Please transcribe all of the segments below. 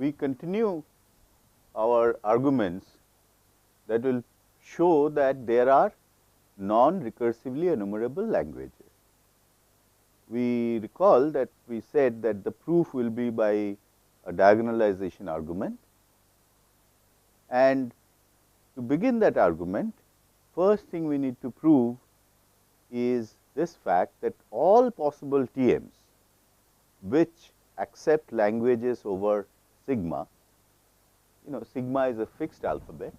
we continue our arguments that will show that there are non-recursively enumerable languages. We recall that we said that the proof will be by a diagonalization argument, and to begin that argument, first thing we need to prove is this fact that all possible TMs which accept languages over sigma, sigma is a fixed alphabet,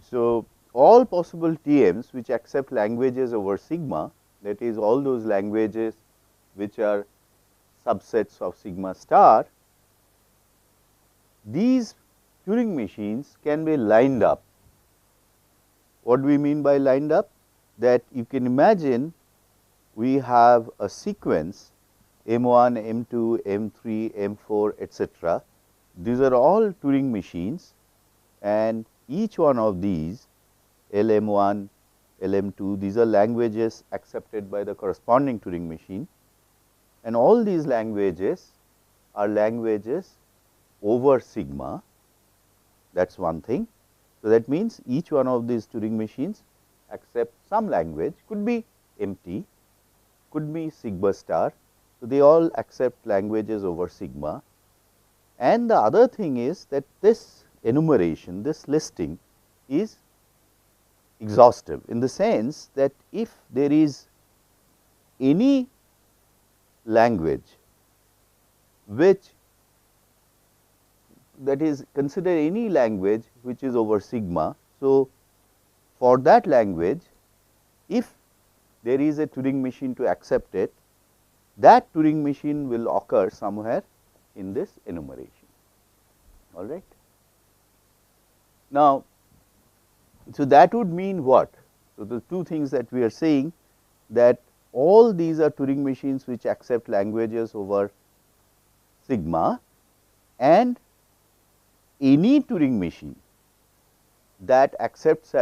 so all possible TMs which accept languages over sigma, that is all those languages which are subsets of sigma star, these Turing machines can be lined up. What do we mean by lined up? That you can imagine we have a sequence M1, M2, M3, M4, etc. These are all Turing machines, and each one of these LM1, LM2, these are languages accepted by the corresponding Turing machine, and all these languages are languages over sigma. That is one thing. So, that means each one of these Turing machines accept some language, could be empty, could be sigma star. So, they all accept languages over sigma, and the other thing is that this enumeration, this listing is exhaustive, in the sense that if there is any language which, that is, consider any language which is over sigma. So, for that language, if there is a Turing machine to accept it, that Turing machine will occur somewhere in this enumeration. All right. Now, so that would mean what? So, the two things that we are saying, that all these are Turing machines which accept languages over sigma, and any Turing machine that accepts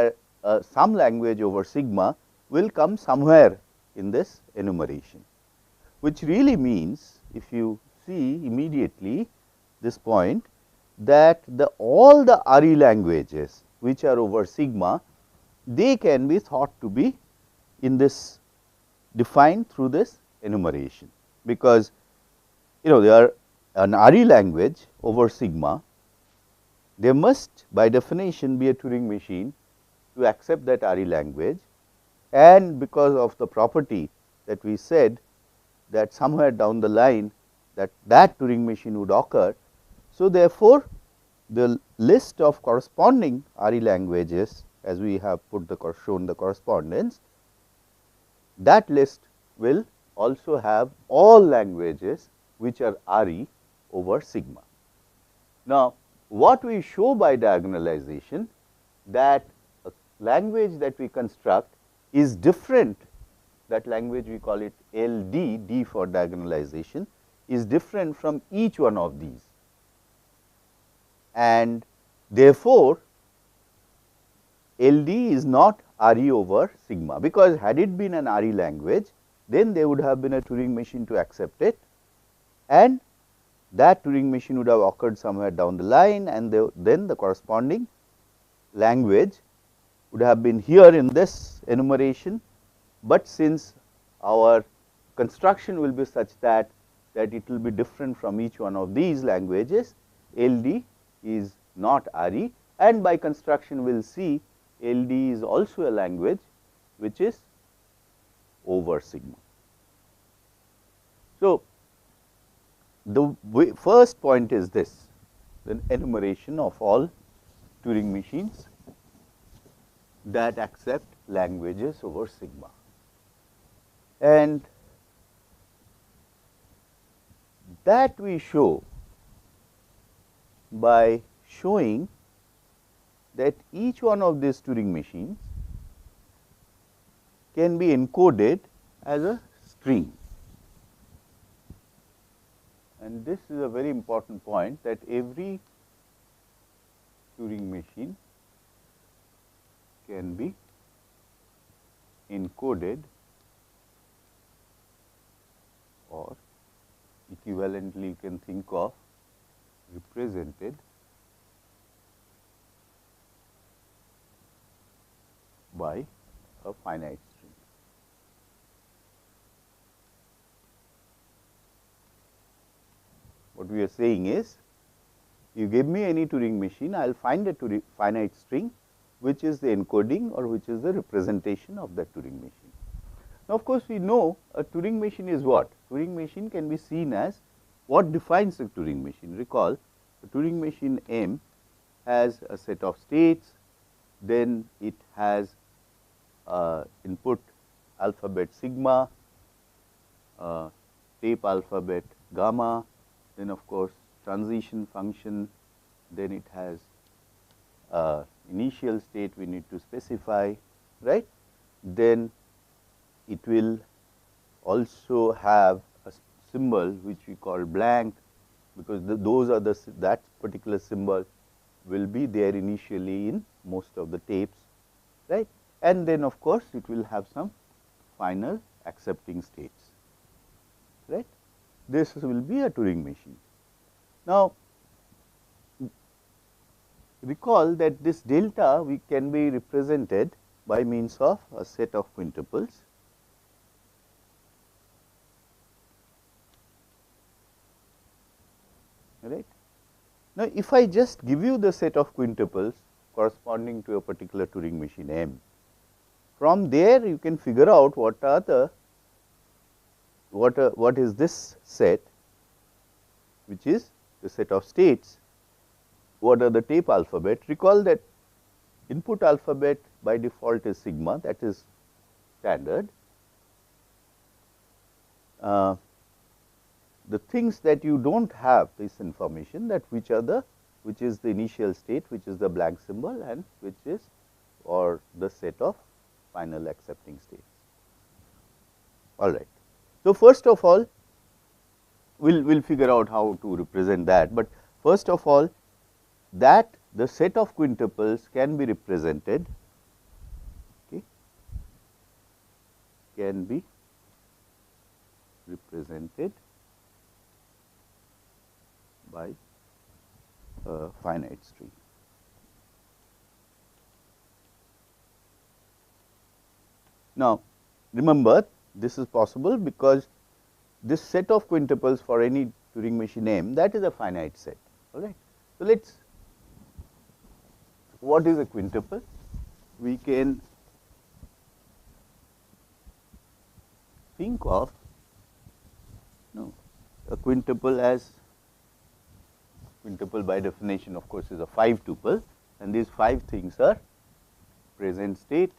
some language over sigma will come somewhere in this enumeration, which really means, if you see immediately this point, that all the RE languages which are over sigma, they can be thought to be in this defined through this enumeration, because they are an RE language over sigma. There must by definition be a Turing machine to accept that RE language, and because of the property that we said that somewhere down the line that Turing machine would occur. So, therefore, the list of corresponding RE languages, as we have shown the correspondence, that list will also have all languages which are RE over sigma. Now, what we show by diagonalization, that a language that we construct is different, that language we call it LD, D for diagonalization, is different from each one of these, and therefore, LD is not RE over sigma, because had it been an RE language, then there would have been a Turing machine to accept it, and that Turing machine would have occurred somewhere down the line, and then the corresponding language would have been here in this enumeration. But since our construction will be such that it will be different from each one of these languages, LD is not RE, and by construction we will see LD is also a language which is over sigma. So, the first point is this, the enumeration of all Turing machines that accept languages over sigma, and that we show by showing that each one of these Turing machines can be encoded as a string. And this is a very important point, that every Turing machine can be encoded or equivalently you can think of represented by a finite string. What we are saying is, you give me any Turing machine, I will find a finite string which is the encoding or which is the representation of that Turing machine. Now, of course, we know a Turing machine is what? Turing machine can be seen as what defines a Turing machine. Recall, the Turing machine M has a set of states, then it has input alphabet sigma, tape alphabet gamma, then of course transition function, then it has initial state we need to specify, right. Then it will also have a symbol which we call blank, because those are that particular symbol will be there initially in most of the tapes, right. And then of course, it will have some final accepting states, right. This will be a Turing machine. Now, recall that this delta we can be represented by means of a set of quintuples. Right. Now, if I just give you the set of quintuples corresponding to a particular Turing machine M, from there you can figure out what are the what is this set, which is the set of states, what are the tape alphabet. Recall that input alphabet by default is sigma, that is standard. The things that you do not have this information, that which is the initial state, which is the blank symbol, and which is or the set of final accepting states. All right. So, first of all, we will figure out how to represent that, but first of all, that the set of quintuples can be represented, okay, can be represented by a finite string. Now, remember, this is possible because this set of quintuples for any Turing machine M, that is a finite set, all right. So, let us, what is a quintuple? We can think of a quintuple as, quintuple by definition of course is a 5 tuple, and these 5 things are present state,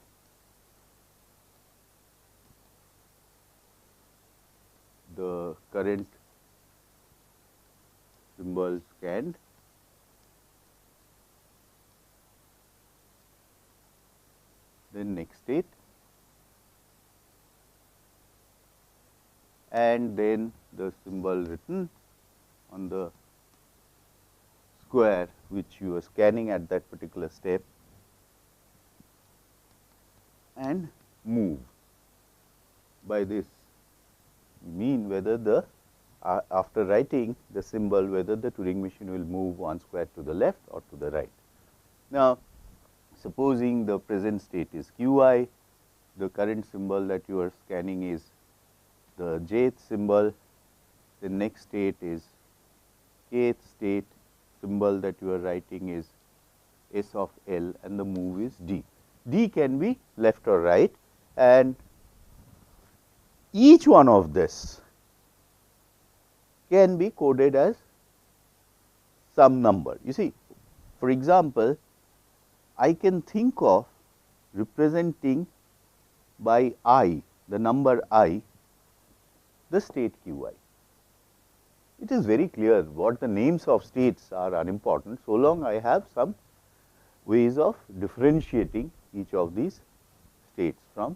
the current symbol scanned, then next state, and then the symbol written on the square which you are scanning at that particular step, and move. By this mean whether the after writing the symbol, whether the Turing machine will move one square to the left or to the right. Now, supposing the present state is qi, the current symbol that you are scanning is the jth symbol, the next state is kth state, symbol that you are writing is s of l, and the move is d. D can be left or right, and each one of this can be coded as some number. You see, for example, I can think of representing by I, the number I, the state qi. It is very clear what the names of states are unimportant, so long I have some ways of differentiating each of these states from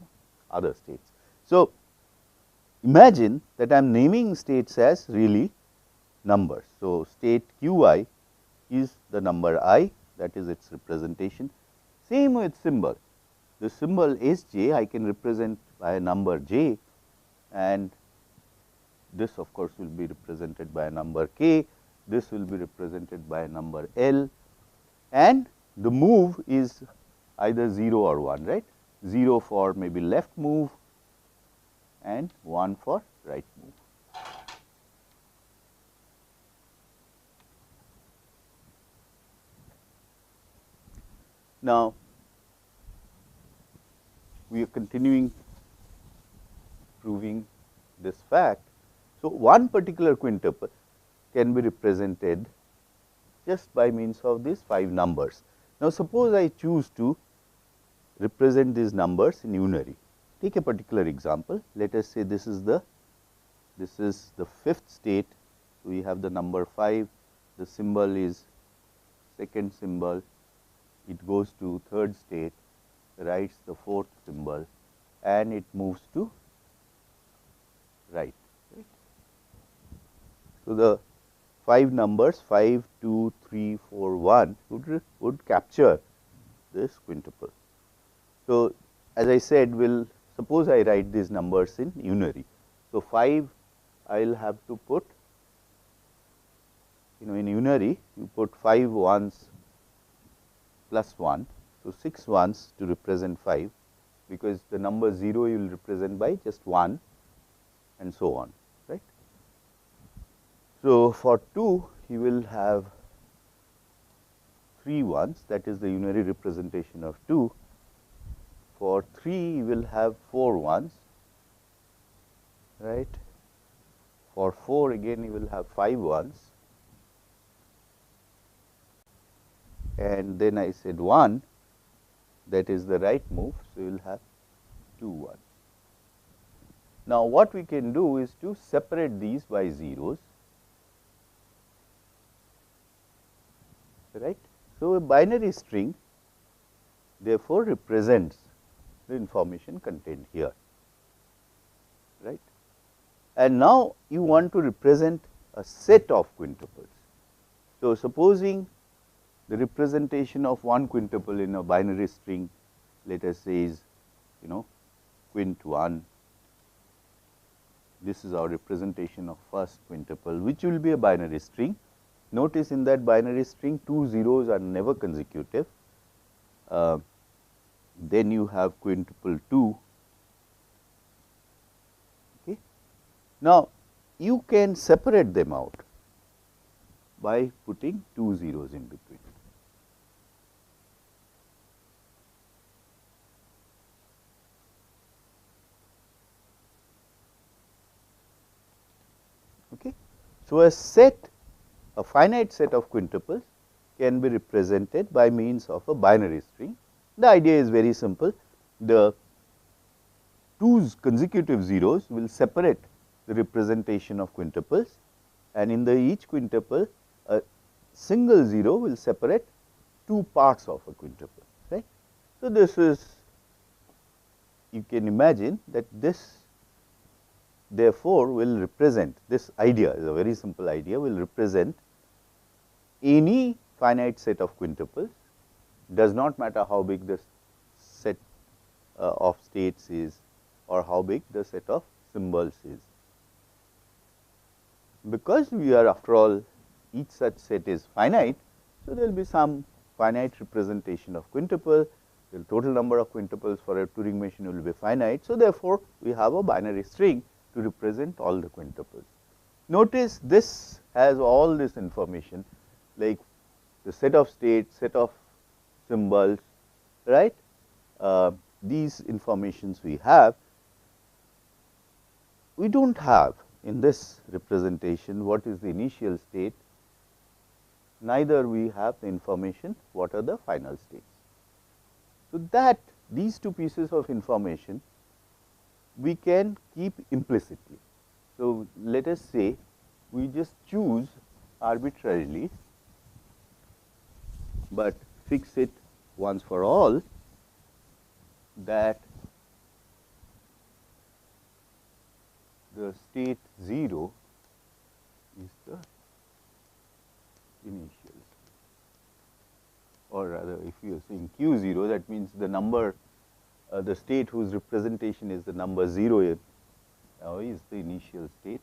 other states. So, imagine that I am naming states as really numbers. So, state qi is the number I, that is its representation. Same with symbol. the symbol Sj I can represent by a number j, and this of course will be represented by a number k, this will be represented by a number L, and the move is either 0 or 1, right. 0 for maybe left move and 1 for right move. Now, we are continuing proving this fact. So, one particular quintuple can be represented just by means of these 5 numbers. Now, suppose I choose to represent these numbers in unary. Take a particular example. Let us say this is the fifth state. We have the number 5, the symbol is second symbol, it goes to third state, writes the fourth symbol, and it moves to right. So, the 5 numbers 5, 2, 3, 4, 1 would capture this quintuple. So, as I said, suppose I write these numbers in unary. So, 5 I will have to put, in unary you put 5 ones plus 1. So, 6 ones to represent 5, because the number 0 you will represent by just 1 and so on, right. So, for 2 you will have 3 ones, that is the unary representation of 2. For 3 you will have 4 ones, right. For 4 again you will have 5 ones, and then I said 1, that is the right move. So, you will have 2 ones. Now, what we can do is to separate these by zeros, right. So, a binary string therefore represents the information contained here, right. And now, you want to represent a set of quintuples. So, supposing the representation of one quintuple in a binary string, let us say is quint 1. This is our representation of first quintuple, which will be a binary string. Notice in that binary string 2 zeros are never consecutive. Then you have quintuple 2. Okay. Now, you can separate them out by putting 2 zeros in between. Okay. So, a finite set of quintuples can be represented by means of a binary string. The idea is very simple. The 2 consecutive zeros will separate the representation of quintuples, and in each quintuple a single 0 will separate 2 parts of a quintuple, right. So, this is, you can imagine that this therefore will represent, this idea is a very simple idea, will represent any finite set of quintuples, does not matter how big the set of states is or how big the set of symbols is. Because we are, after all, each such set is finite. So, there will be some finite representation of quintuple, the total number of quintuples for a Turing machine will be finite. So, therefore, we have a binary string to represent all the quintuples. Notice this has all this information, like the set of states, set of symbols, right. These informations we have. We do not have in this representation what is the initial state, neither we have the information what are the final states. So, that these two pieces of information we can keep implicitly. So, let us say we just choose arbitrarily, but fix it once for all that the state 0 is the initial state, or rather if you are saying q 0, that means the number the state whose representation is the number 0 now is the initial state,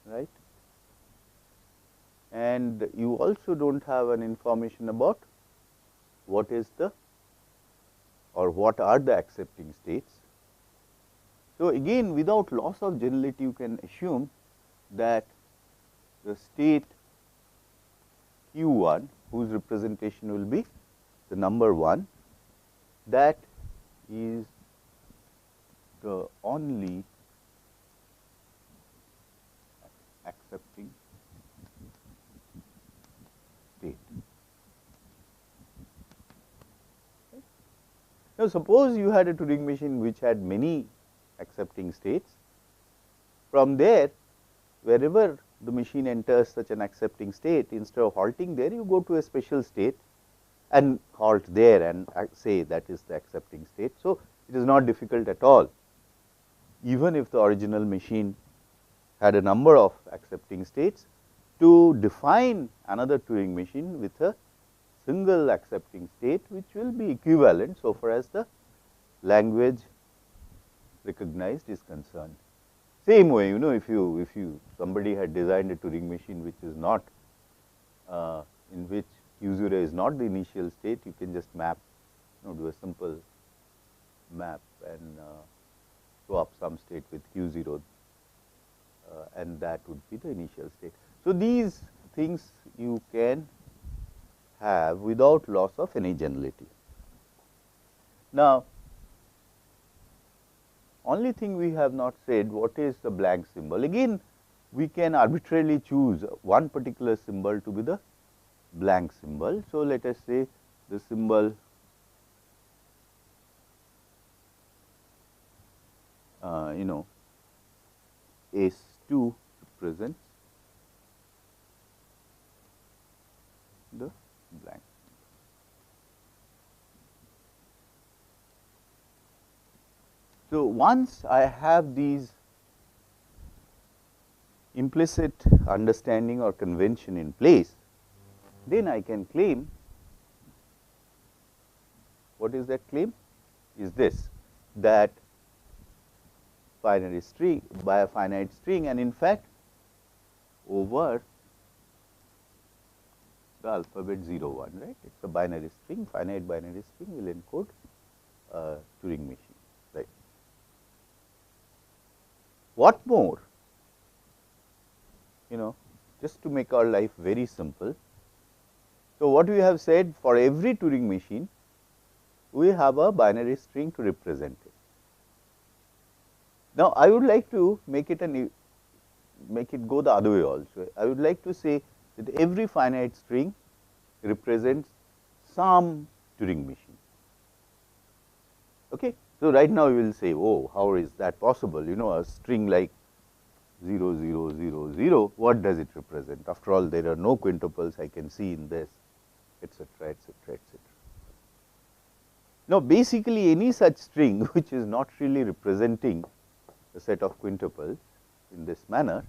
right. And you also do not have an information about what is the or what are the accepting states. So, again without loss of generality you can assume that the state q1 whose representation will be the number 1, that is the only accepting state. Now, suppose you had a Turing machine which had many accepting states. From there, wherever the machine enters such an accepting state, instead of halting there, you go to a special state and halt there and say that is the accepting state. So, it is not difficult at all. Even if the original machine had a number of accepting states, to define another Turing machine with a single accepting state which will be equivalent so far as the language recognized is concerned. Same way, if you somebody had designed a Turing machine which is not in which q0 is not the initial state, you can just map, do a simple map and swap some state with q0 and that would be the initial state. So, these things you can have without loss of any generality. Now, only thing we have not said what is the blank symbol. Again we can arbitrarily choose one particular symbol to be the blank symbol. So, let us say the symbol S2 represents the blank. So, once I have these implicit understanding or convention in place, then I can claim, what is that claim? Is this, that binary string by a finite string, and in fact over the alphabet 0 1, right. It is a binary string, finite binary string will encode a Turing machine, right. What more, just to make our life very simple. So, what we have said, for every Turing machine we have a binary string to represent it. Now, I would like to make it go the other way also. I would like to say that every finite string represents some Turing machine. Okay. So, right now we will say, oh, how is that possible? A string like 0 0 0 0, what does it represent? After all, there are no quintuples I can see in this, etc., etc., etc. Now, basically any such string which is not really representing a set of quintuples in this manner,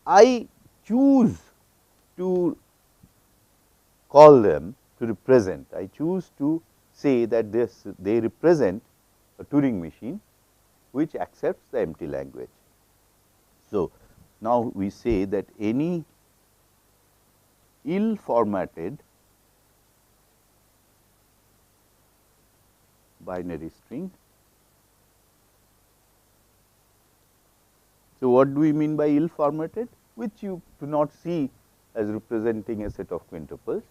I choose to call them to represent. I choose to say that they represent a Turing machine which accepts the empty language. So, now we say that any ill formatted binary string. So, what do we mean by ill formatted? Which you do not see as representing a set of quintuples,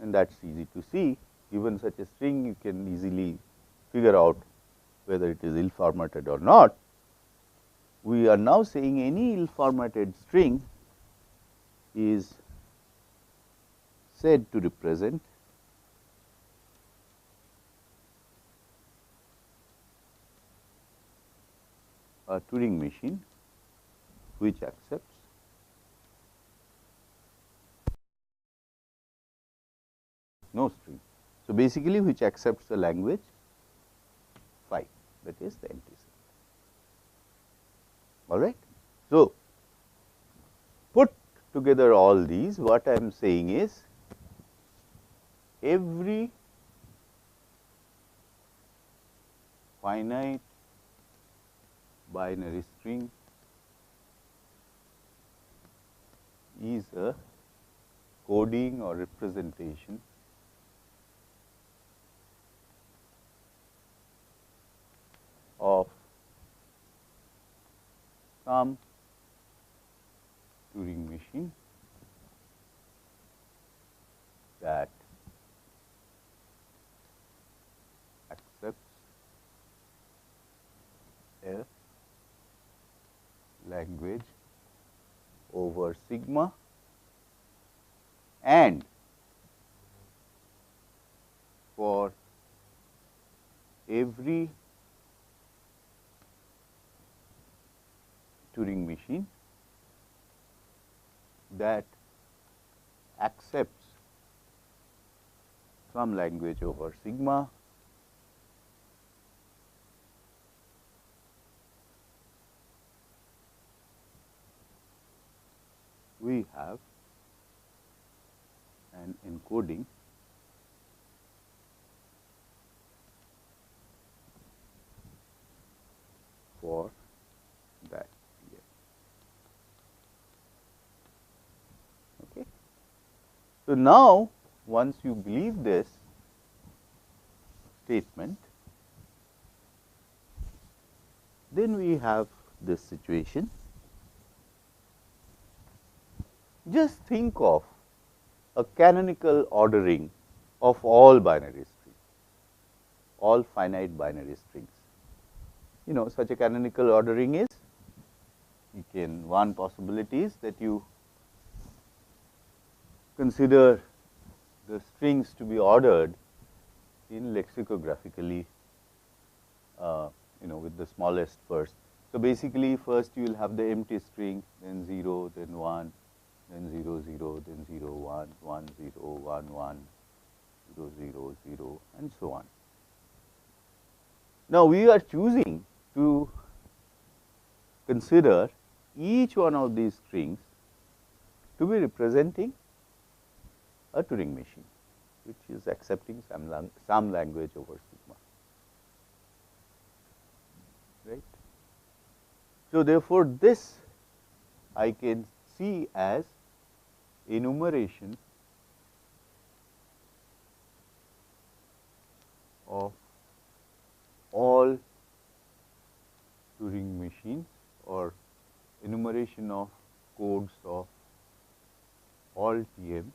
and that is easy to see. Given such a string, you can easily figure out whether it is ill formatted or not. We are now saying any ill formatted string is said to represent a Turing machine which accepts no string. So, basically which accepts the language phi, that is the empty set. All right. So, put together all these, what I am saying is every finite binary string is a coding or representation of some Turing machine that accepts a language over sigma and for every Turing machine that accepts some language over sigma we have an encoding for that. Okay. So, now once you believe this statement, then we have this situation. Just think of a canonical ordering of all binary strings, all finite binary strings. You know, such a canonical ordering is, you can, one possibility is that you consider the strings to be ordered in lexicographically, with the smallest first. So, basically first you will have the empty string, then 0, then 1, then 0 0, then 0 1, 1 0, 1 1, 0 0 0 and so on. Now, we are choosing to consider each one of these strings to be representing a Turing machine, which is accepting some language over sigma, right. So, therefore, this I can see as enumeration of all Turing machines or enumeration of codes of all TMs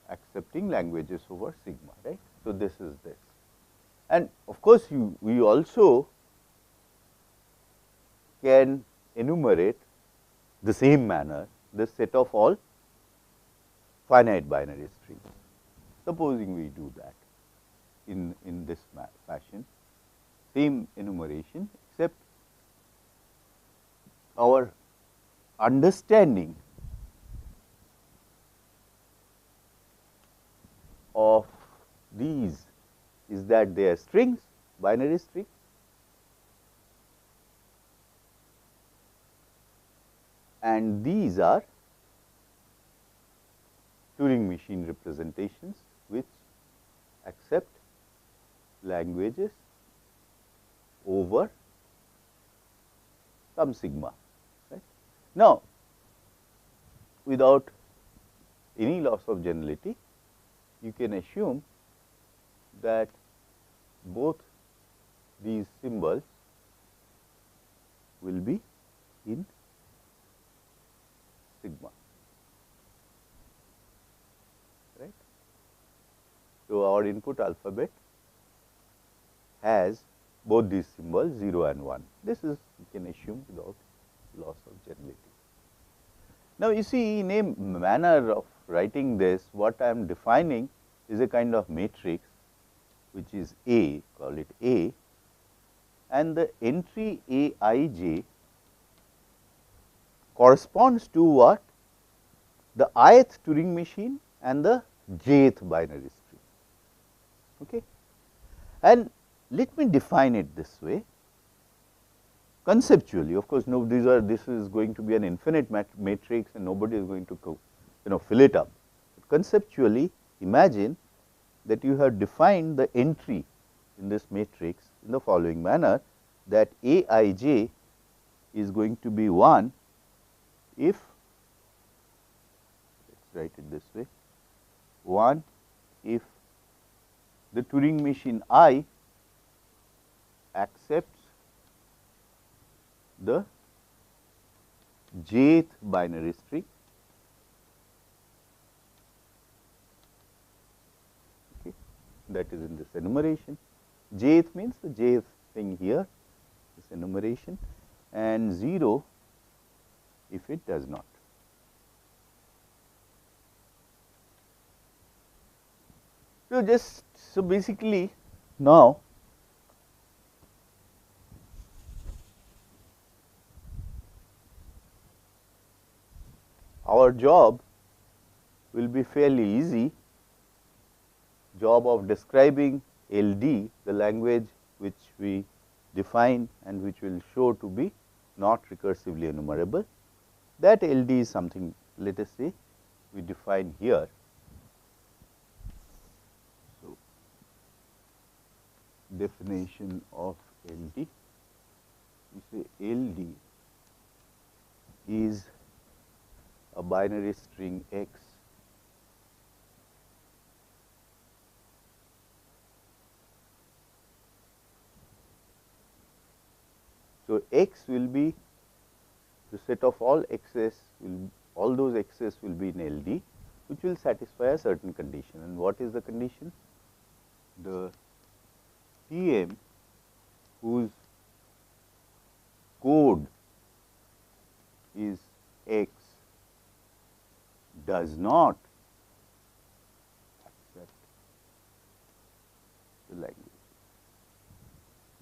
accepting languages over sigma, right. So, this is this, and of course, we also can enumerate the same manner this set of all finite binary strings. Supposing we do that in this fashion, same enumeration, except our understanding of these is that they are strings, binary strings, and these are Turing machine representations which accept languages over some sigma, right. Now, without any loss of generality, you can assume that both these symbols will be in sigma, right. So, our input alphabet has both these symbols 0 and 1. This is you can assume without loss of generality. Now, you see, in a manner of writing this, what I am defining is a kind of matrix which is A, call it A, and the entry A I j corresponds to what? The ith Turing machine and the jth binary string. Okay. And let me define it this way. conceptually, of course, no, this is going to be an infinite matrix and nobody is going to fill it up. But conceptually, imagine that you have defined the entry in this matrix in the following manner, that Aij is going to be 1 if, let us write it this way, 1 if the Turing machine I accepts the jth binary string, okay, that is in this enumeration. Jth means the jth thing here, this enumeration, and 0 if it does not. So basically now our job will be fairly easy, job of describing LD, the language which we define and which will show to be not recursively enumerable. That LD is something, let us say, we define here. So, definition of LD, we say LD is a binary string X so X will be the set of all X's, all those X's will be in LD, which will satisfy a certain condition. And what is the condition? The TM whose code is X does not accept the language,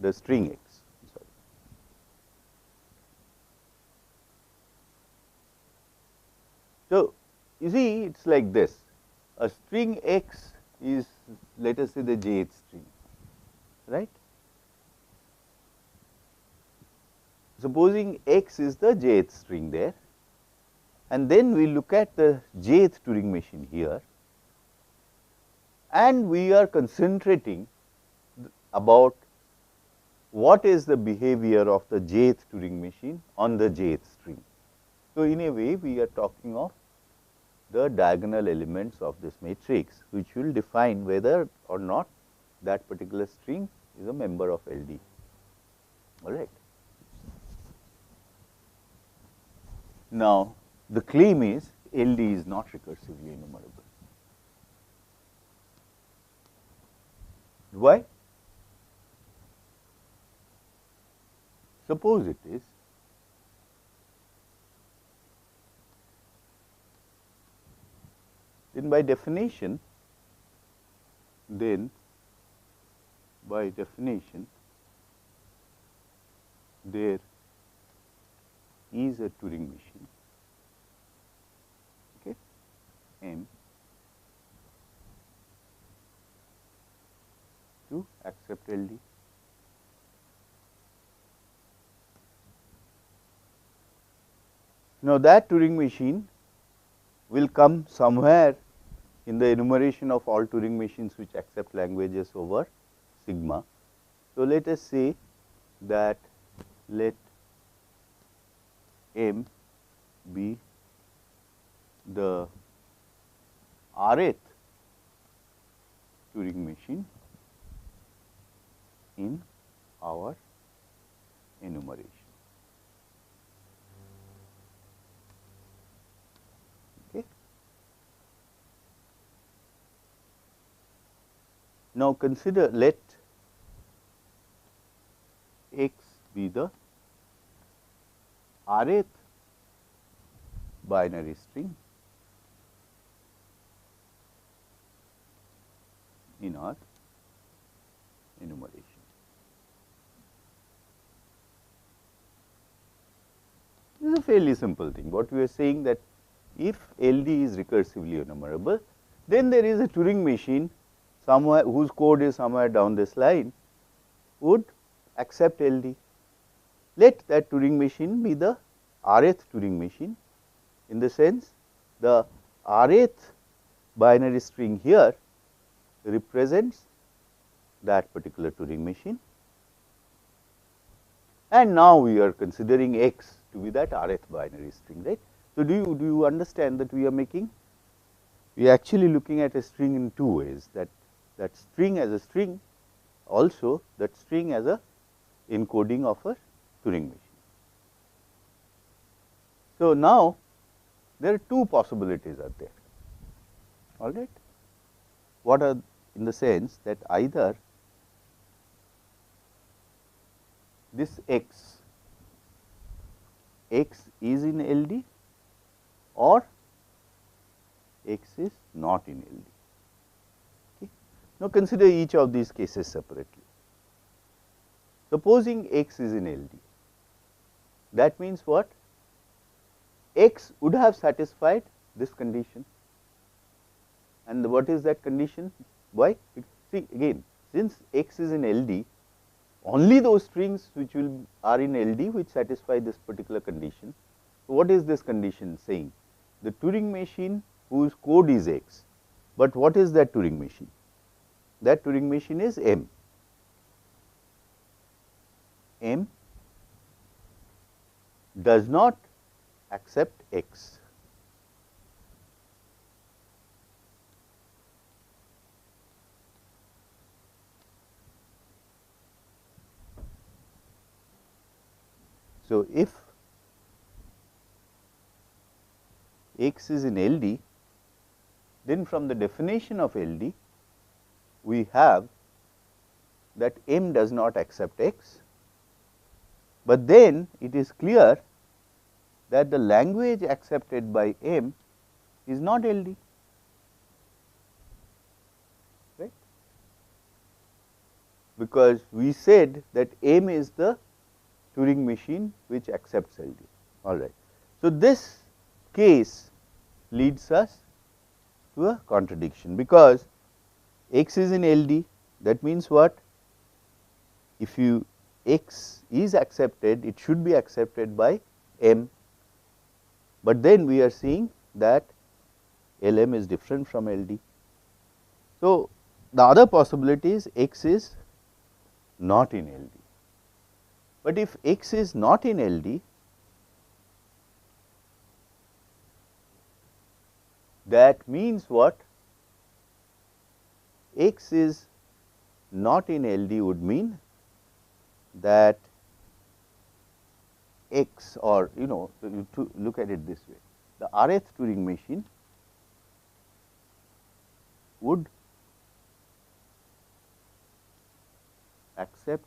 the string X. Sorry. So, you see, it is like this, a string X is, let us say, the jth string, right. Supposing X is the jth string there, and then we look at the jth Turing machine here, and we are concentrating about what is the behavior of the jth Turing machine on the jth string. So, in a way we are talking of the diagonal elements of this matrix, which will define whether or not that particular string is a member of LD, all right. Now, the claim is LD is not recursively enumerable. Why? Suppose it is, then by definition there is a Turing machine, okay, M, to accept LD. Now, that Turing machine will come somewhere in the enumeration of all Turing machines which accept languages over sigma. So, let us say that let M be the rth Turing machine in our enumeration. Okay. Now, consider let X be the rth binary string in our enumeration. This is a fairly simple thing. What we are saying that if LD is recursively enumerable, then there is a Turing machine somewhere whose code is somewhere down this line would accept LD. let that Turing machine be the rth Turing machine, in the sense the rth binary string here represents that particular Turing machine, and now we are considering x to be that rth binary string, right. So, do you understand that we are making, we are actually looking at a string in two ways, that string as a string, also that string as a encoding of a Turing machine. So, now there are two possibilities are there, all right. What are, in the sense that either this x is in LD or x is not in LD. Okay. Now, consider each of these cases separately. Supposing x is in LD, that means what? X would have satisfied this condition, and what is that condition? Why? See, again, since x is in LD, only those strings which are in LD which satisfy this particular condition. So, what is this condition saying? The Turing machine whose code is x, but what is that Turing machine? That Turing machine is M. M does not accept x. So, if x is in LD, then from the definition of LD, we have that M does not accept x, but then it is clear that the language accepted by M is not LD, right, because we said that M is the Turing machine which accepts LD, all right. So, this case leads us to a contradiction, because x is in LD, that means what? If you x is accepted, it should be accepted by M, but then we are seeing that LM is different from LD. So, the other possibility is x is not in LD, but if x is not in LD, that means what? X is not in LD would mean that x, or to look at it this way, the rth Turing machine would accept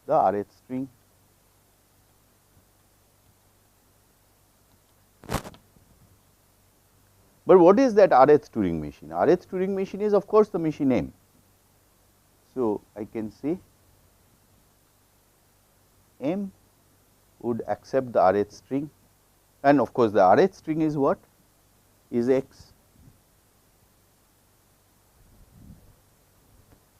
the rth string. But what is that rth Turing machine? Rth Turing machine is of course the machine M. So, I can say M would accept the rth string, and of course, the rth string is what? Is x.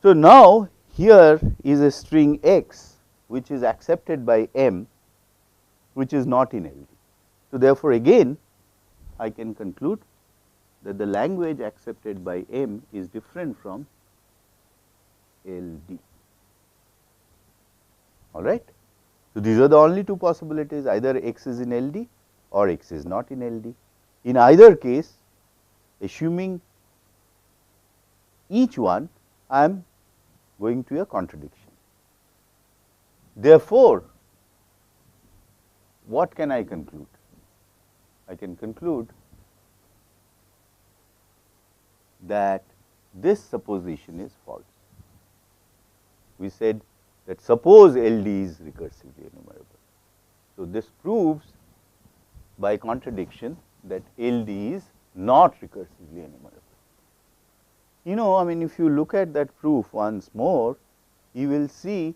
So, now here is a string x which is accepted by M, which is not in LD. So, therefore, again I can conclude that the language accepted by M is different from LD, all right. So, these are the only two possibilities, either x is in LD or x is not in LD. In either case, assuming each one, I am going to a contradiction. Therefore, what can I conclude? I can conclude that this supposition is false. We said that suppose LD is recursively enumerable. So, this proves by contradiction that LD is not recursively enumerable. I mean, if you look at that proof once more, you will see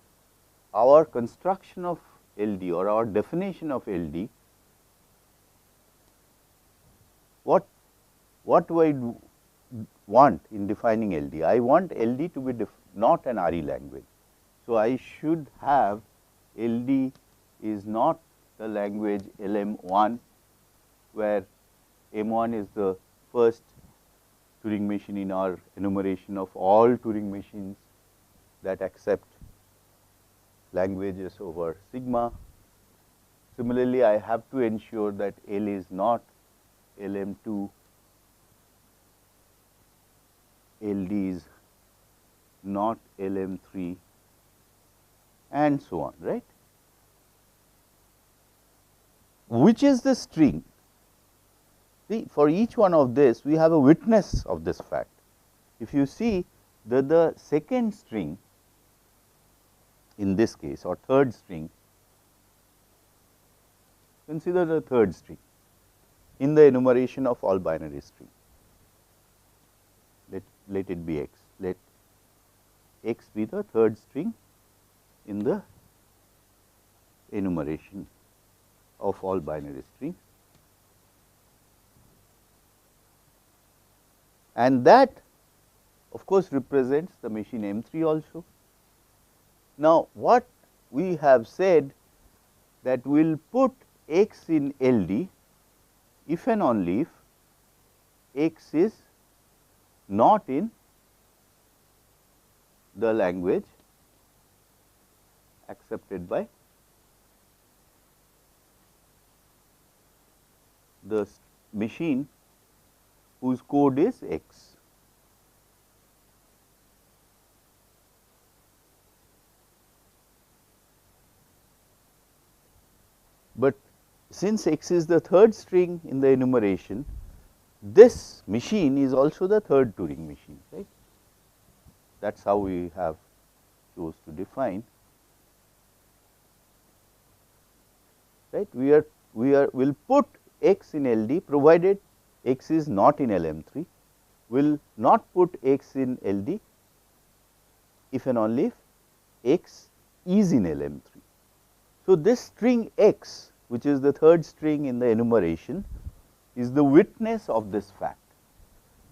our construction of LD or our definition of LD. What do I want in defining LD? I want LD to be not an RE language. So, I should have LD is not the language LM1, where M1 is the first Turing machine in our enumeration of all Turing machines that accept languages over sigma. Similarly, I have to ensure that L is not LM2, LD is not LM3, and so on, right. Which is the string? See, for each one of this, we have a witness of this fact. If you see that the second string in this case, or third string, consider the third string in the enumeration of all binary string. Let it be x. Let x be the third string in the enumeration of all binary string, and that of course represents the machine M3 also. Now, what we have said that we will put x in LD if and only if x is not in the language accepted by the machine whose code is x. But since x is the third string in the enumeration, this machine is also the third Turing machine, right. That is how we have chose to define, right. We will put x in LD provided x is not in LM3, will not put x in LD if and only if x is in LM3. So, this string x, which is the third string in the enumeration, is the witness of this fact.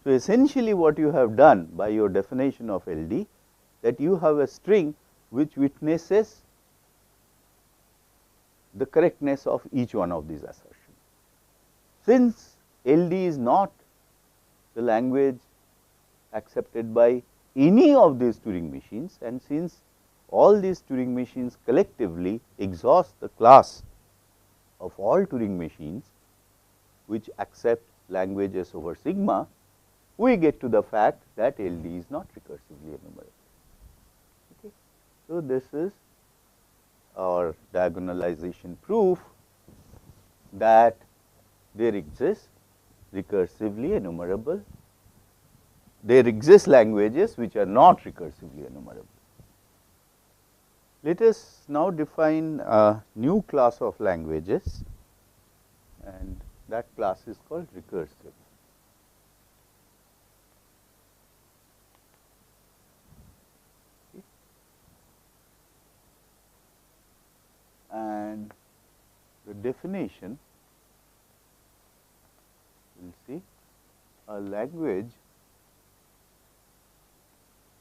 So, essentially what you have done by your definition of LD, that you have a string which witnesses the correctness of each one of these assertions. Since LD is not the language accepted by any of these Turing machines, and since all these Turing machines collectively exhaust the class of all Turing machines which accept languages over sigma, we get to the fact that LD is not recursively enumerable. Okay. So, this is our diagonalization proof that there exists recursively enumerable, there exist languages which are not recursively enumerable. Let us now define a new class of languages, and that class is called recursive. Okay. And the definition, we will see a language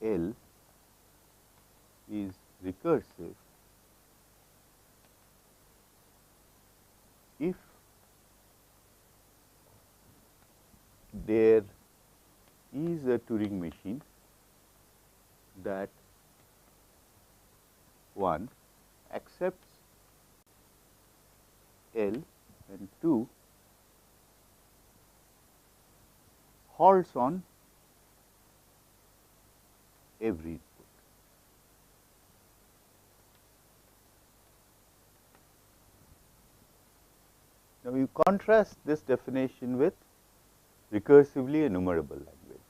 L is recursive if there is a Turing machine that 1 accepts L and 2 halts on every input. Now, you contrast this definition with recursively enumerable languages.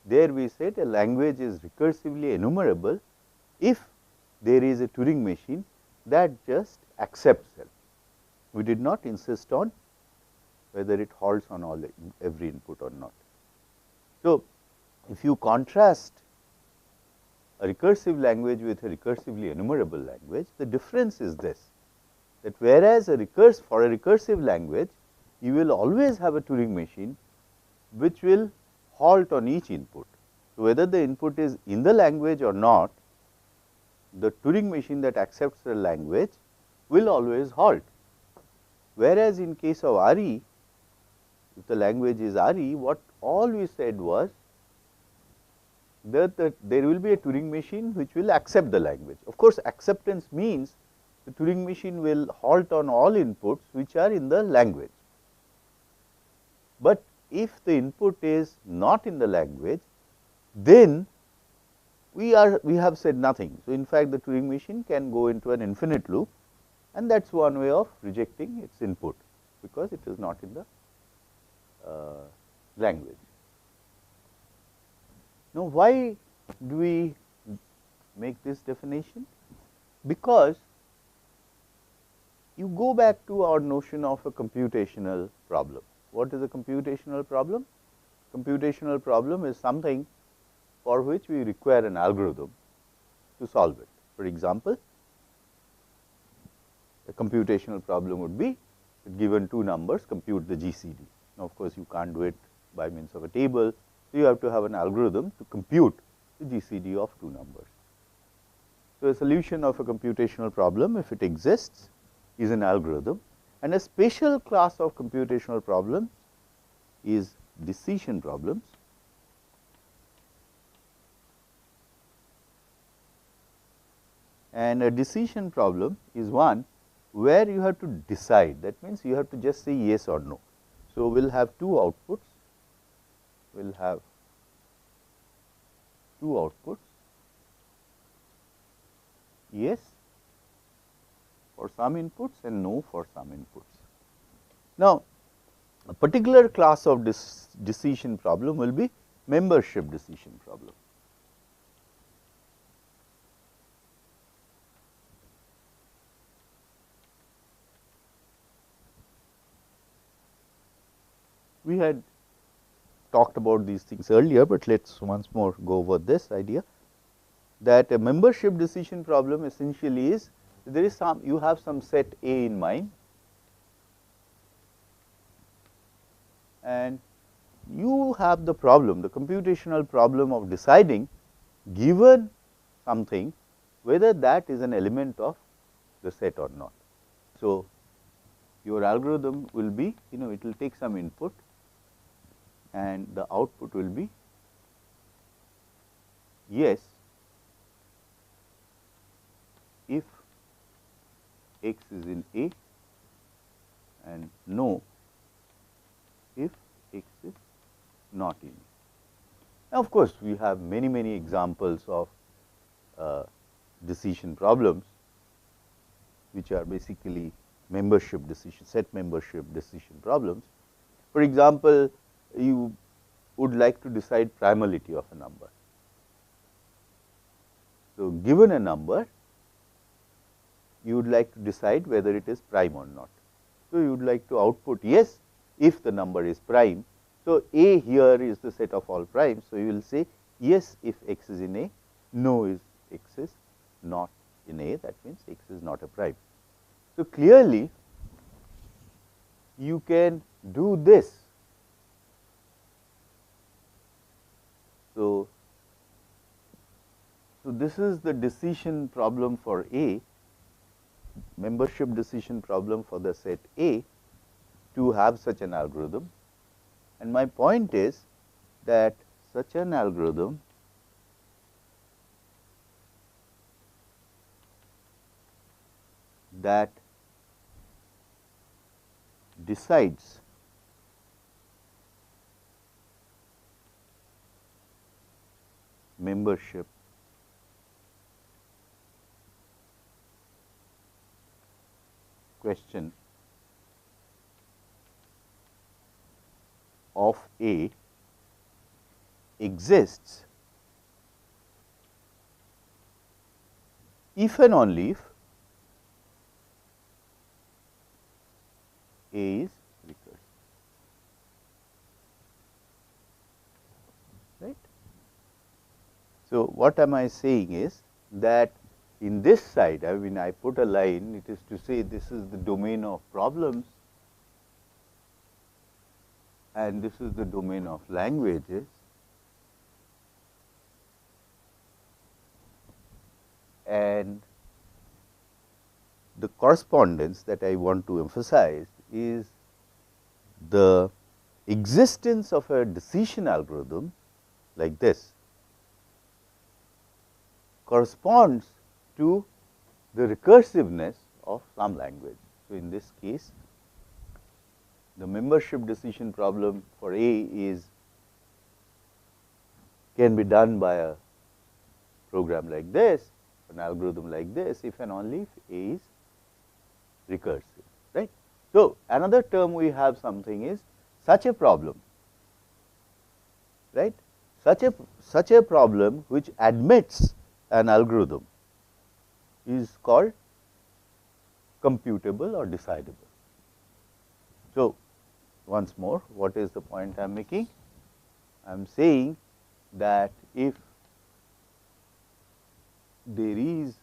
There we said a language is recursively enumerable if there is a Turing machine that just accepts L. We did not insist on whether it halts on every input or not. So, if you contrast a recursive language with a recursively enumerable language, the difference is this, that whereas for a recursive language, you will always have a Turing machine which will halt on each input. So, whether the input is in the language or not, the Turing machine that accepts the language will always halt. Whereas, in case of RE, if the language is RE, what all we said was that there will be a Turing machine which will accept the language. Of course, acceptance means the Turing machine will halt on all inputs which are in the language. But if the input is not in the language, then we have said nothing. So, in fact, the Turing machine can go into an infinite loop, and that is one way of rejecting its input, because it is not in the language. Now, why do we make this definition? Because you go back to our notion of a computational problem. What is a computational problem? Computational problem is something for which we require an algorithm to solve it. For example, a computational problem would be, given two numbers, compute the GCD. Now, of course, you can't do it by means of a table. So, you have to have an algorithm to compute the GCD of two numbers. So, a solution of a computational problem, if it exists, is an algorithm, and a special class of computational problems is decision problems. And a decision problem is one where you have to decide, that means you have to just say yes or no. So, we will have two outputs, we will have two outputs, yes for some inputs and no for some inputs. Now, a particular class of decision problem will be membership decision problem. We had talked about these things earlier, but let us once more go over this idea, that a membership decision problem essentially is, there is some, you have some set A in mind, and you have the problem, the computational problem of deciding, given something, whether that is an element of the set or not. So, your algorithm will be, it will take some input, and the output will be yes if x is in A and no if x is not in A. Now, of course, we have many examples of decision problems which are basically membership decision, set membership decision problems. For example, you would like to decide primality of a number. So, given a number, you would like to decide whether it is prime or not. So, you would like to output yes if the number is prime. So, A here is the set of all primes. So, you will say yes if x is in A, no if x is not in A, that means x is not a prime. So, clearly you can do this. So, this is the decision problem for A, membership decision problem for the set A to have such an algorithm. And my point is that such an algorithm that decides membership question of A exists if and only if A is recursive, right. So, what am I saying is that in this side, I mean, I put a line, it is to say this is the domain of problems and this is the domain of languages, and correspondence that I want to emphasize is the existence of a decision algorithm like this corresponds to the recursiveness of some language. So, in this case, the membership decision problem for A can be done by a program like this, an algorithm like this, if and only if A is recursive, right. So, another term we have something is such a problem, right. Such a problem which admits an algorithm is called computable or decidable. So, once more, what is the point I am making? I am saying that if there is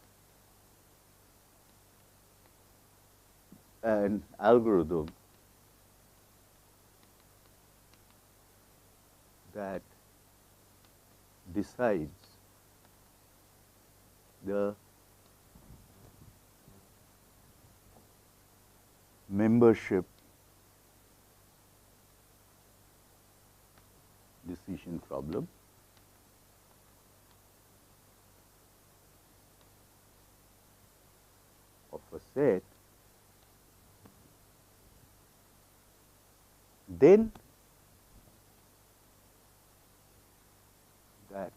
an algorithm that decides the membership decision problem, of a set, then that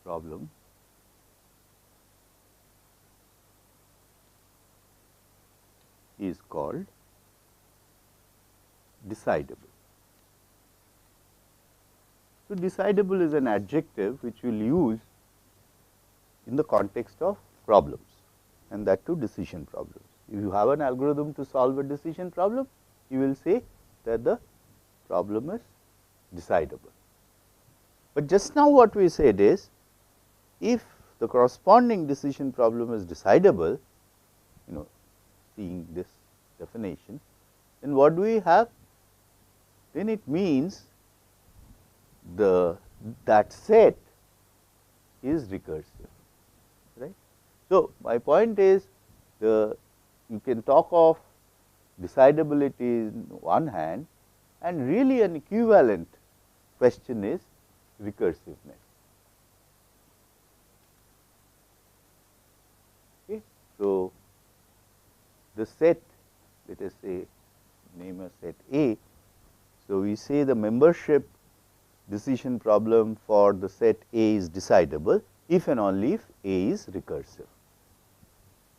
problem is called decidable. So, decidable is an adjective which we will use in the context of problems, and that too decision problems. If you have an algorithm to solve a decision problem, you will say that the problem is decidable. But just now what we said is, if the corresponding decision problem is decidable, seeing this definition, then what do we have? Then it means that set is recursive, right. So, my point is you can talk of decidability in one hand, and really an equivalent question is recursiveness. Okay. So, the set, let us say name a set A. So, we say the membership decision problem for the set A is decidable if and only if A is recursive.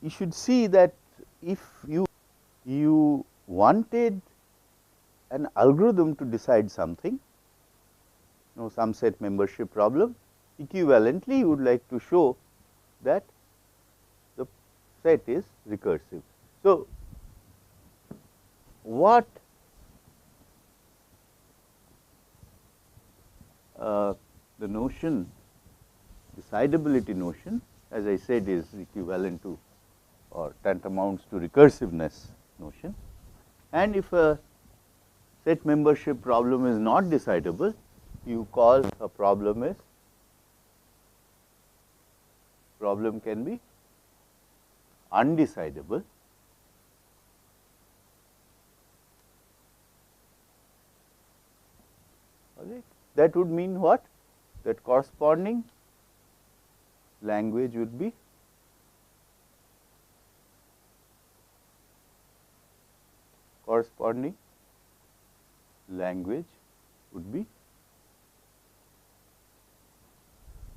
You should see that if you wanted an algorithm to decide something, some set membership problem, equivalently you would like to show that the set is recursive. So, what the notion, decidability notion, as I said, is equivalent to or tantamounts to recursiveness notion, and if a set membership problem is not decidable, you call a problem can be undecidable. All right. That would mean what? That corresponding language would be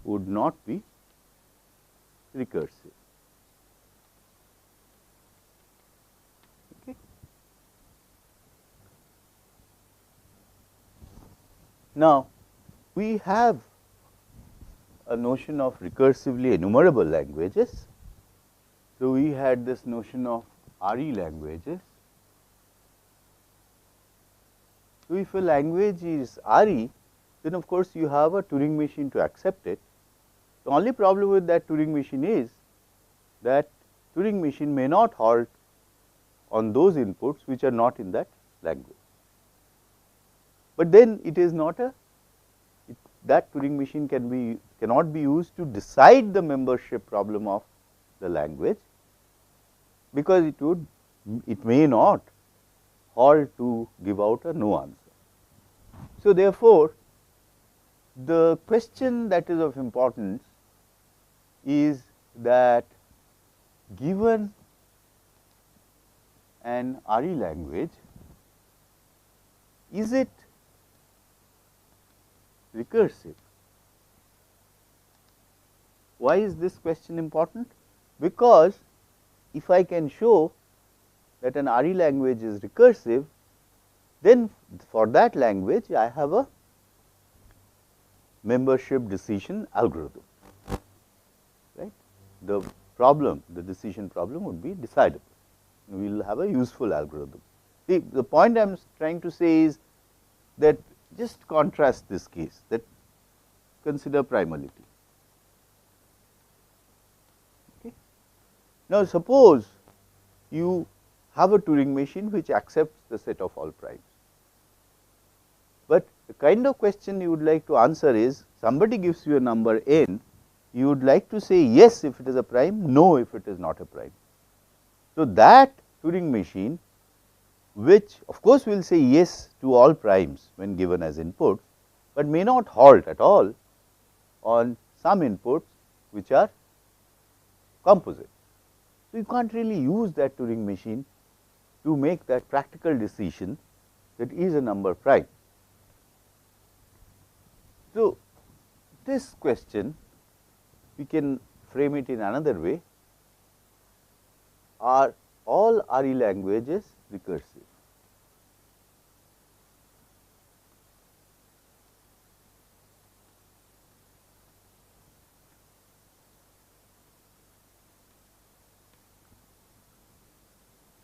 would not be recursive. Okay. Now, we have a notion of recursively enumerable languages. So, we had this notion of RE languages. So, if a language is RE, then of course, you have a Turing machine to accept it. The only problem with that Turing machine is that Turing machine may not halt on those inputs which are not in that language. But then it is not that Turing machine cannot be used to decide the membership problem of the language, because it may not halt to give out a no answer. So, therefore, the question that is of importance is that given an RE language, is it recursive? Why is this question important? Because if I can show that an RE language is recursive, then for that language I have a membership decision algorithm, right. The problem, the decision problem would be decidable. We will have a useful algorithm. See, the point I am trying to say is that just contrast this case, that consider primality. Okay. Now, suppose you have a Turing machine which accepts the set of all primes, but the kind of question you would like to answer is, somebody gives you a number n, you would like to say yes if it is a prime, no if it is not a prime. So, that Turing machine, which of course will say yes to all primes when given as inputs, but may not halt at all on some inputs which are composite. So, you can't really use that Turing machine to make that practical decision that is a number prime. So, this question we can frame it in another way: are all RE languages recursive?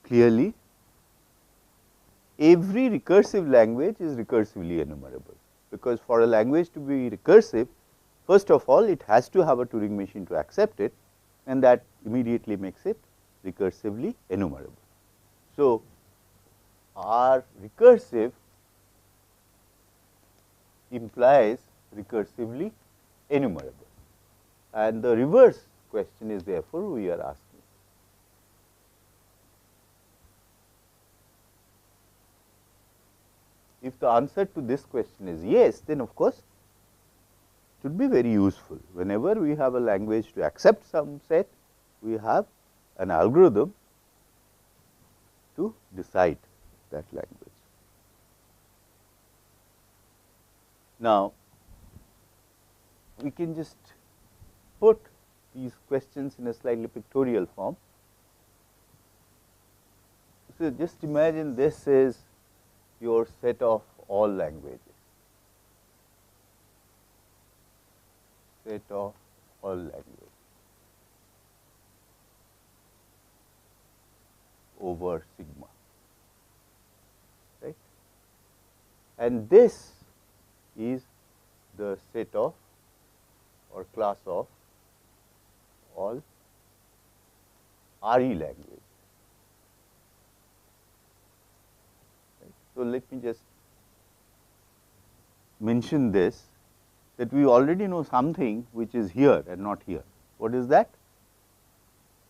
Clearly, every recursive language is recursively enumerable, because for a language to be recursive, first of all it has to have a Turing machine to accept it, and that immediately makes it recursively enumerable. So, R recursive implies recursively enumerable, and the reverse question is therefore we are asking. If the answer to this question is yes, then of course it would be very useful. Whenever we have a language to accept some set, we have an algorithm to decide that language. Now, we can just put these questions in a slightly pictorial form. So, just imagine this is your set of all languages, set of all languages over sigma, right, and this is the set of or class of all RE language. So, let me just mention this, that we already know something which is here and not here. What is that?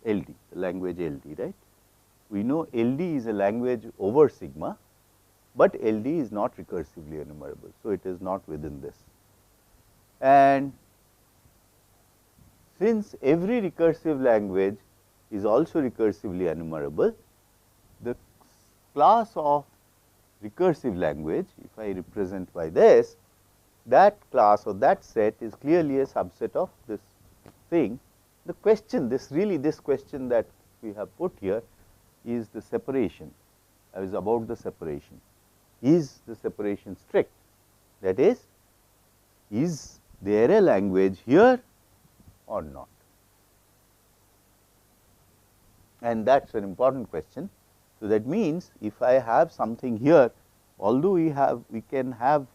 LD, the language LD, right. We know LD is a language over sigma, but LD is not recursively enumerable. So, it is not within this. And since every recursive language is also recursively enumerable, the class of recursive language, if I represent by this, that class or that set is clearly a subset of this thing. The question, this question that we have put here is the separation, is about the separation. Is the separation strict? That is there a language here or not? And that is an important question. So, that means, if I have something here, although we can have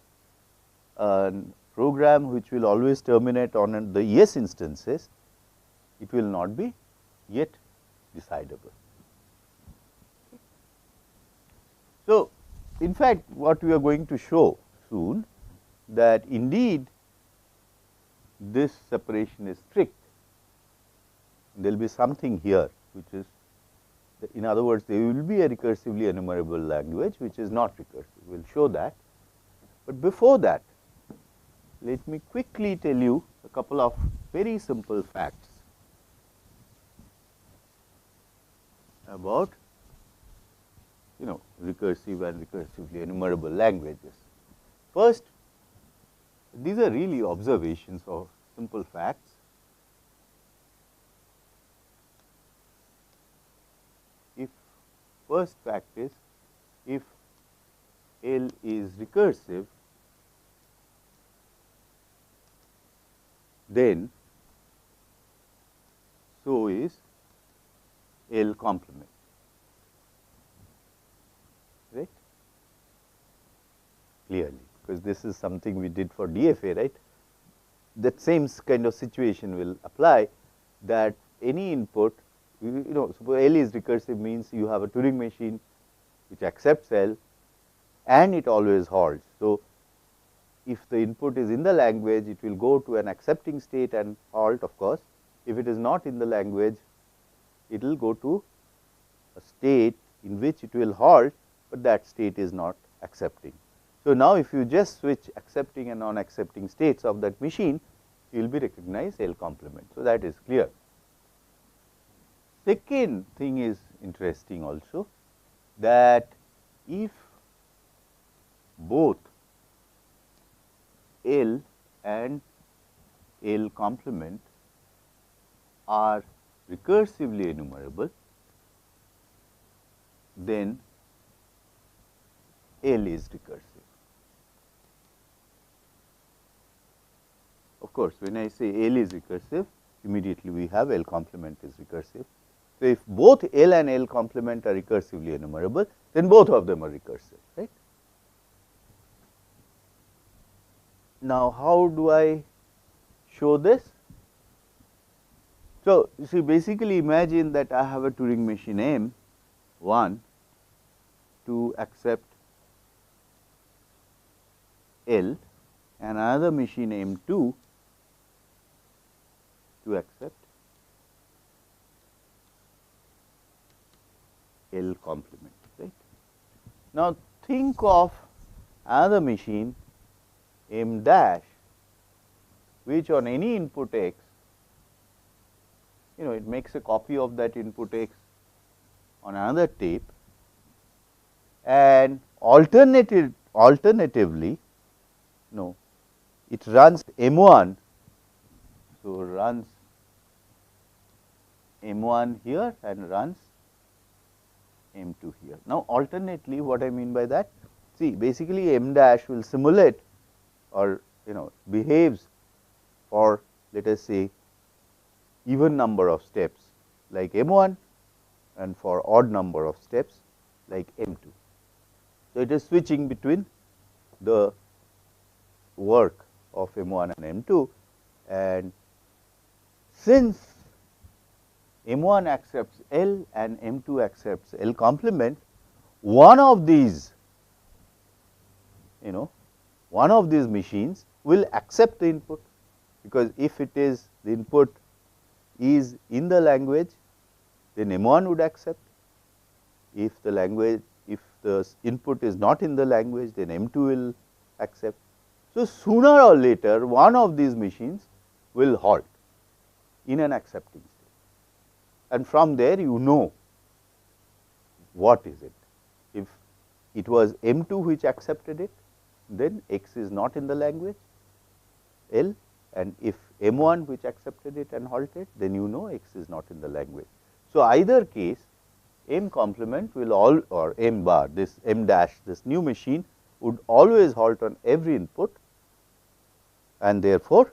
a program which will always terminate on the yes instances, it will not be yet decidable. So, in fact, what we are going to show soon, that indeed this separation is strict, there will be something here which is, in other words, there will be a recursively enumerable language which is not recursive. We will show that. But before that, let me quickly tell you a couple of very simple facts about recursive and recursively enumerable languages. First, these are really observations or simple facts. If first fact is, if L is recursive, then so is L complement, right? Clearly, because this is something we did for DFA, right? That same kind of situation will apply, that any input, suppose L is recursive means you have a Turing machine which accepts L and it always halts. So, if the input is in the language, it will go to an accepting state and halt, of course. If it is not in the language, it will go to a state in which it will halt, but that state is not accepting. So, now if you just switch accepting and non-accepting states of that machine, you will be recognized L complement. So, that is clear. Second thing is interesting also, that if both L and L complement are recursively enumerable, then L is recursive. Of course, when I say L is recursive, immediately we have L complement is recursive. So, if both L and L complement are recursively enumerable, then both of them are recursive, right. Now, how do I show this? So, you see, basically imagine that I have a Turing machine M 1 to accept L and another machine M 2 to accept L complement, right. Now, think of another machine M dash, which on any input x, it makes a copy of that input x on another tape, and alternatively, it runs M1, so runs M1 here and runs M2 here. Now, alternately, what I mean by that? See, basically M dash will simulate or behaves for, let us say, even number of steps like M1 and for odd number of steps like M2. So, it is switching between the work of M1 and M2, and since M1 accepts L and M2 accepts L complement, one of these machines will accept the input, because if it is the input is in the language, then M1 would accept. If the input is not in the language, then M2 will accept. So, sooner or later one of these machines will halt in an accepting state, and from there you know what is it. If it was M2 which accepted it, then x is not in the language L, and if M1 which accepted it and halted, then you know x is not in the language. So, either case M complement will all, or M bar, this M dash, this new machine would always halt on every input, and therefore,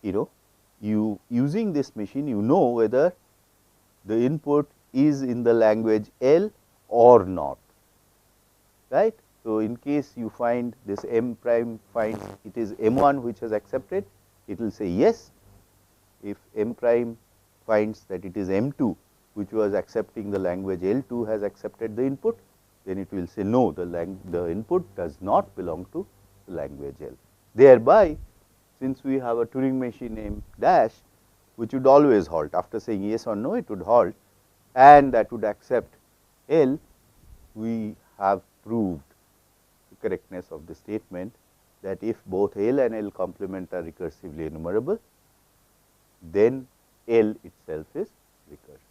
you using this machine, you know whether the input is in the language L or not, right. So, in case you find this M prime finds it is M1 which has accepted, it will say yes. If M prime finds that it is M2 which was accepting the language L2 has accepted the input, then it will say no, the input does not belong to the language L. Thereby, since we have a Turing machine M dash, which would always halt. After saying yes or no, it would halt, and that would accept L, we have proved the correctness of the statement that if both L and L complement are recursively enumerable, then L itself is recursive.